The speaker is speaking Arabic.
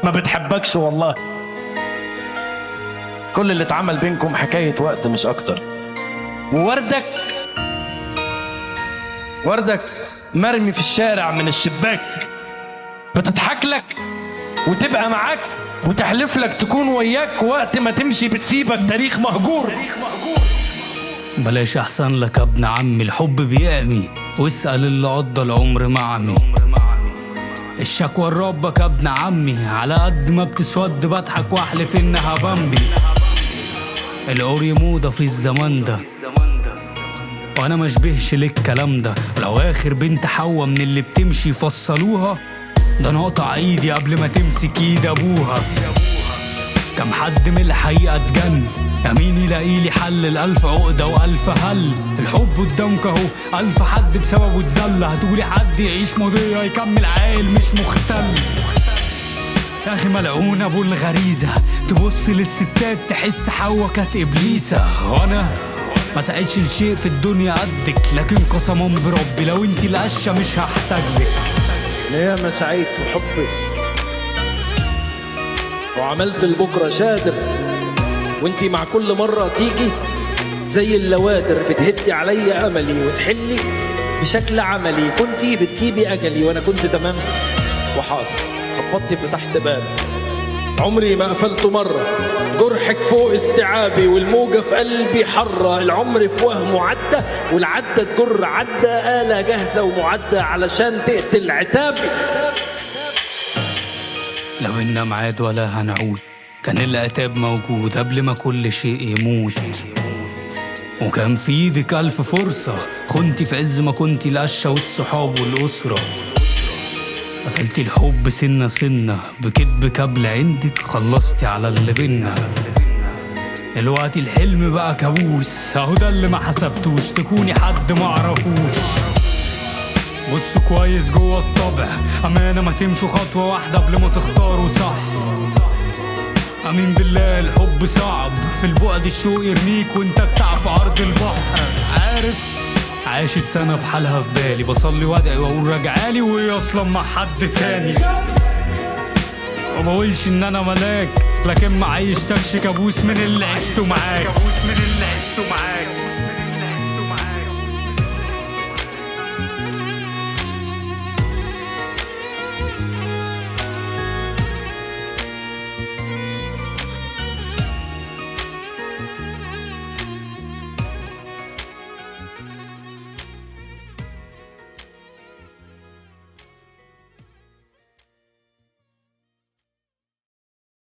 ما بتحبكش والله. كل اللي اتعمل بينكم حكاية وقت مش أكتر. ووردك مرمي في الشارع من الشباك، بتضحك لك وتبقى معاك وتحلف لك تكون وياك، وقت ما تمشي بتسيبك تاريخ مهجور. بلاش أحسن لك ابن عمي، الحب بيعمي واسأل اللي قضى العمر معمي. الشكوى لربك ابن عمي، على قد ما بتسود بضحك واحلف انها بامبي. القري موضة في الزمان ده وانا مشبهش للكلام ده. لو اخر بنت حوا من اللي بتمشي فصلوها، ده انا اقطع ايدي قبل ما تمسك ايد ابوها. كم حد من الحقيقة اتجن، يمين يلاقيلي حل الألف عقدة وألف هل. الحب قدامك اهو، ألف حد بسببه اتذل. هتقولي حد يعيش مضية يكمل عايل مش مختل. يا أخي ملعون أبو الغريزة، تبص للستات تحس حوا كانت إبليسة. وأنا ما ساعدش الشيء في الدنيا قدك، لكن قسما بربي لو انتي القشة مش هحتاجلك. يا ما سعيد في حبك وعملت لبكرة شادر، وانتي مع كل مرة تيجي زي اللوادر بتهدي علي أملي وتحلي بشكل عملي. كنتي بتجيبي أجلي وأنا كنت تمام وحاضر، خبطتي فتحت باب عمري ما قفلته مرة. جرحك فوق استيعابي والموجة في قلبي حرة. العمر في وهم عدى والعدة تجر عدى، آلة جاهزة ومعدة علشان تقتل عتابي. لو إنا معاد ولا هنعود، كان العتاب موجود قبل ما كل شيء يموت. وكان في ايدك ألف فرصة، خنتي في عز ما كنتي القشة والصحاب والأسرة. قتلتي الحب سنة سنة بكدبك قبل عندك، خلصتي على اللي بينا. دلوقتي الحلم بقى كابوس، اهو ده اللي ما حسبتوش تكوني حد ما عرفوش. بصوا كويس جوه الطبع، أمانة ما تمشوا خطوة واحدة قبل ما تختاروا صح. أمين بالله الحب صعب، في البعد الشوق يرميك وانت بتاع في عرض البحر. عارف عاشت سنة بحالها في بالي، بصلي وادعي واقول راجعالي وهي اصلا مع حد تاني. ومقولش ان انا ملاك، لكن ما عيشتكش كابوس من اللي عشته معاك.